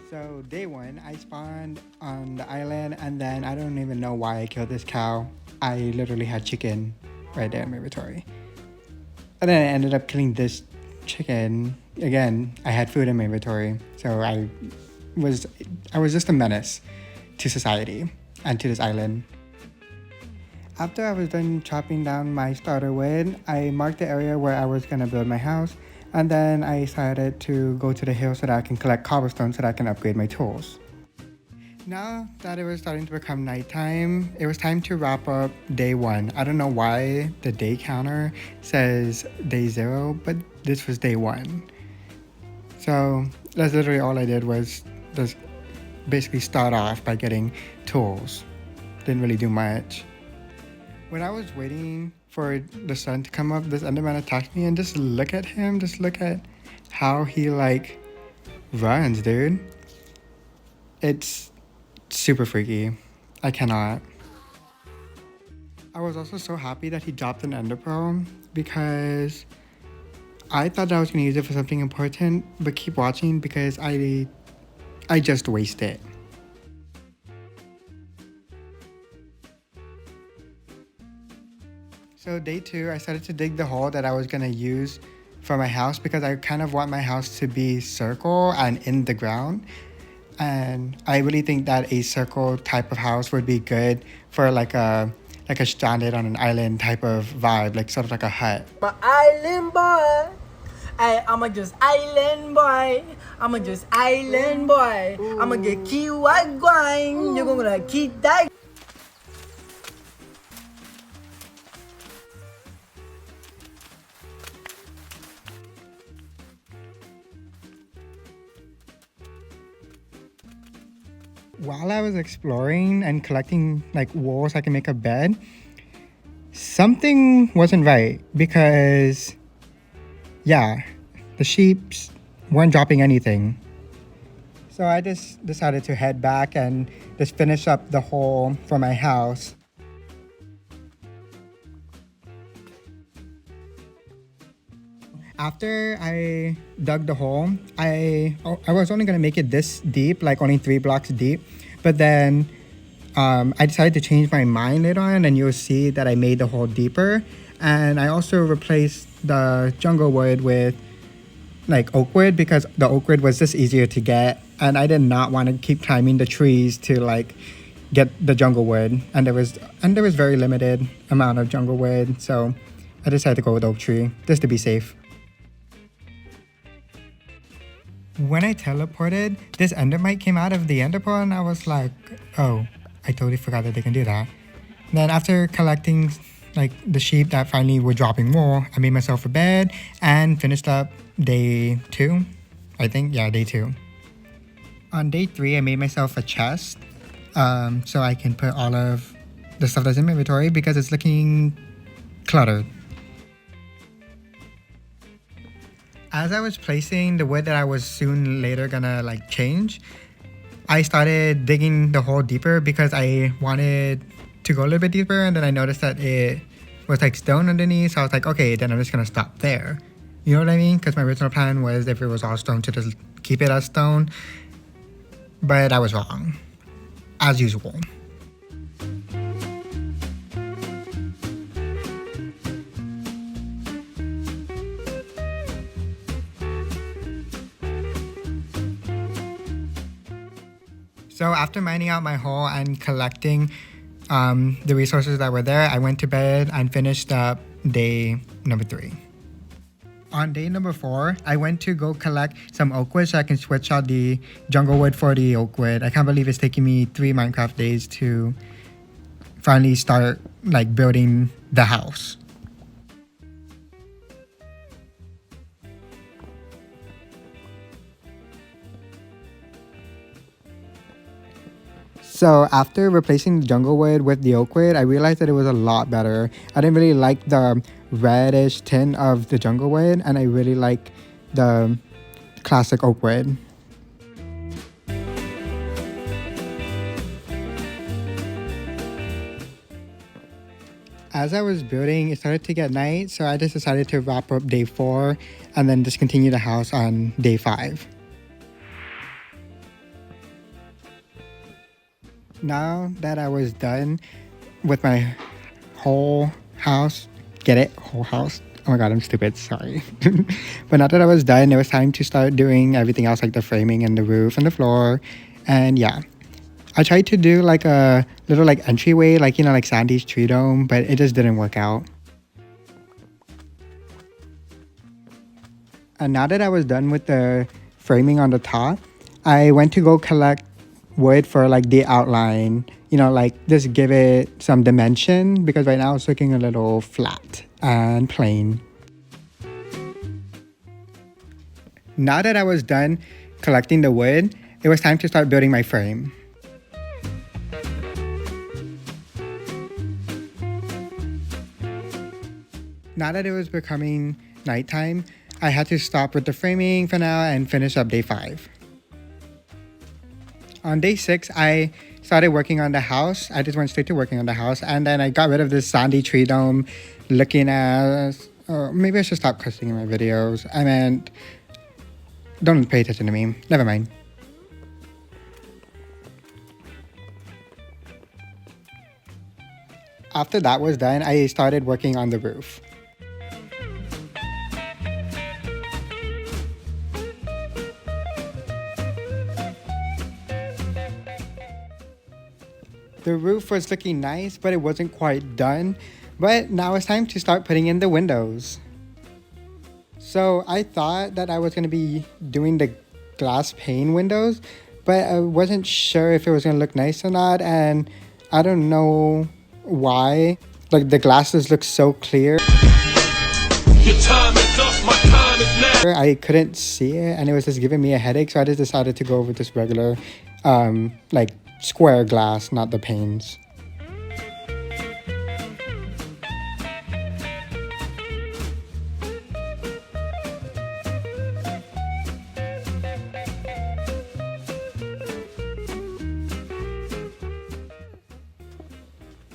So day one, I spawned on the island, and then I don't even know why I killed this cow. I literally had chicken right there in my inventory, and then I ended up killing this chicken again. I had food in my inventory, so was I was just a menace to society and to this island. After I was done chopping down my starter wood, I marked the area where I was gonna build my house, and then I decided to go to the hill so that I can collect cobblestone so that I can upgrade my tools. Now that it was starting to become nighttime, it was time to wrap up day one. I don't know why the day counter says day zero, but this was day one. So that's literally all I did was just basically start off by getting tools. Didn't really do much. When I was waiting for the sun to come up, this Enderman attacked me, and just look at him, just look at how he like runs, dude. It's super freaky. I cannot. I was also so happy that he dropped an Ender Pearl because I thought I was gonna use it for something important, but keep watching because I just wasted it. So day two, I started to dig the hole that I was gonna use for my house because I kind of want my house to be circle and in the ground. And I really think that a circle type of house would be good for like a stranded on an island type of vibe, like sort of like a hut. My island boy. I'ma just island boy. I'ma just island boy. I'ma get kiwa grind. You're gonna keep that. While I was exploring and collecting like wool so I can make a bed, something wasn't right because, yeah, the sheeps weren't dropping anything. So I just decided to head back and just finish up the hole for my house. After I dug the hole, I was only gonna make it this deep, like only 3 blocks deep, but then I decided to change my mind later on, and you'll see that I made the hole deeper, and I also replaced the jungle wood with like oak wood because the oak wood was just easier to get, and I did not want to keep climbing the trees to like get the jungle wood, and there was very limited amount of jungle wood, so I decided to go with oak tree just to be safe. When I teleported, this endermite came out of the ender pearl, and I was like, oh, I totally forgot that they can do that. Then after collecting like the sheep that finally were dropping wool, I made myself a bed and finished up day two. I think, yeah, day two. On day three, I made myself a chest so I can put all of the stuff that's in my inventory because it's looking cluttered. As I was placing the wood that I was soon later gonna like change, I started digging the hole deeper because I wanted to go a little bit deeper, and then I noticed that it was like stone underneath, so I was like, okay, then I'm just gonna stop there. You know what I mean? Because my original plan was if it was all stone to just keep it as stone, but I was wrong, as usual. So after mining out my hole and collecting the resources that were there, I went to bed and finished up day number 3. On day number 4, I went to go collect some oak wood so I can switch out the jungle wood for the oak wood. I can't believe it's taking me 3 Minecraft days to finally start like building the house. So after replacing the jungle wood with the oak wood, I realized that it was a lot better. I didn't really like the reddish tint of the jungle wood, and I really like the classic oak wood. As I was building, it started to get night, so I just decided to wrap up day 4 and then just continue the house on day 5. now that I was done with my whole house, get it? Whole house? Oh my god, I'm stupid, sorry. But now that I was done, it was time to start doing everything else like the framing and the roof and the floor. And yeah, I tried to do like a little like entryway, like, you know, like Sandy's tree dome, but it just didn't work out. And now that I was done with the framing on the top, I went to go collect wood for like the outline, you know, like just give it some dimension, because right now it's looking a little flat and plain. Now that I was done collecting the wood, it was time to start building my frame. Now that it was becoming nighttime, I had to stop with the framing for now and finish up day 5. On day 6, I started working on the house. I just went straight to working on the house, and then I got rid of this sandy tree dome looking as... maybe I should stop cussing in my videos. I meant... don't pay attention to me. Never mind. After that was done, I started working on the roof. The roof was looking nice, but it wasn't quite done. But now it's time to start putting in the windows. So I thought that I was going to be doing the glass pane windows, but I wasn't sure if it was going to look nice or not. And I don't know why. Like the glasses look so clear. Your time is up, my time is now. I couldn't see it and it was just giving me a headache. So I just decided to go with this regular, like square glass, not the panes.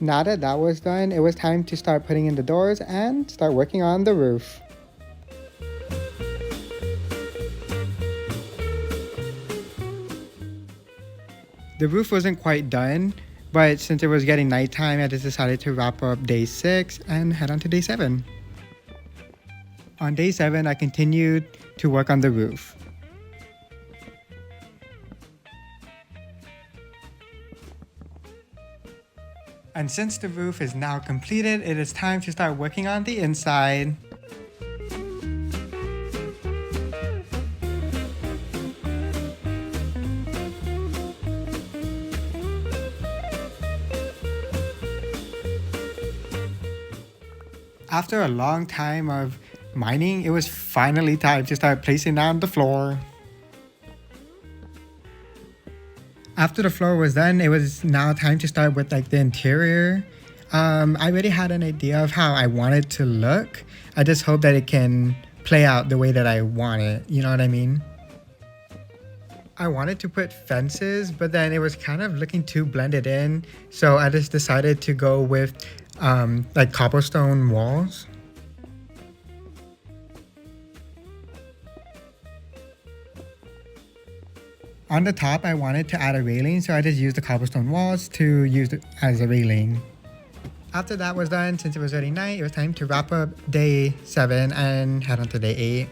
Now that that was done, it was time to start putting in the doors and start working on the roof. The roof wasn't quite done, but since it was getting nighttime, I just decided to wrap up day 6 and head on to day 7. On day 7, I continued to work on the roof. And since the roof is now completed, it is time to start working on the inside. After a long time of mining, it was finally time to start placing down the floor. After the floor was done, it was now time to start with like the interior. I already had an idea of how I want it to look. I just hope that it can play out the way that I want it. You know what I mean? I wanted to put fences, but then it was kind of looking too blended in. So I just decided to go with like cobblestone walls. On the top, I wanted to add a railing, so I just used the cobblestone walls to use it as a railing. After that was done, since it was already night, it was time to wrap up day 7 and head on to day 8.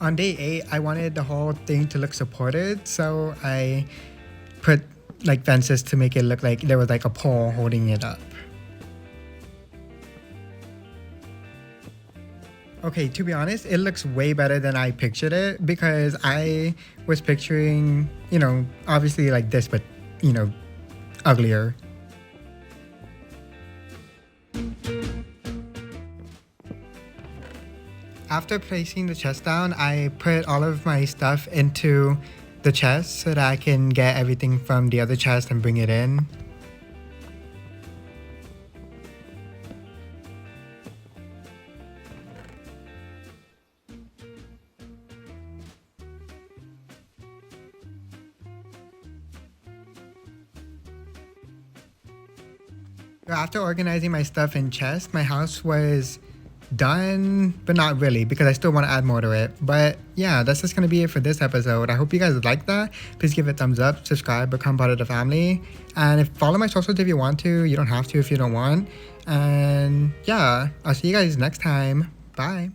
On day 8, I wanted the whole thing to look supported, so I put like fences to make it look like there was like a pole holding it up. Okay, to be honest, it looks way better than I pictured it, because I was picturing, you know, obviously like this, but, you know, uglier. After placing the chest down, I put all of my stuff into the chest so that I can get everything from the other chest and bring it in. After organizing my stuff in chests, my house was done, but not really, because I still want to add more to it. But yeah, that's just gonna be it for this episode. I hope you guys like that. Please give it a thumbs up, subscribe, become part of the family, and follow my socials if you want to. You don't have to if you don't want. And yeah, I'll see you guys next time. Bye.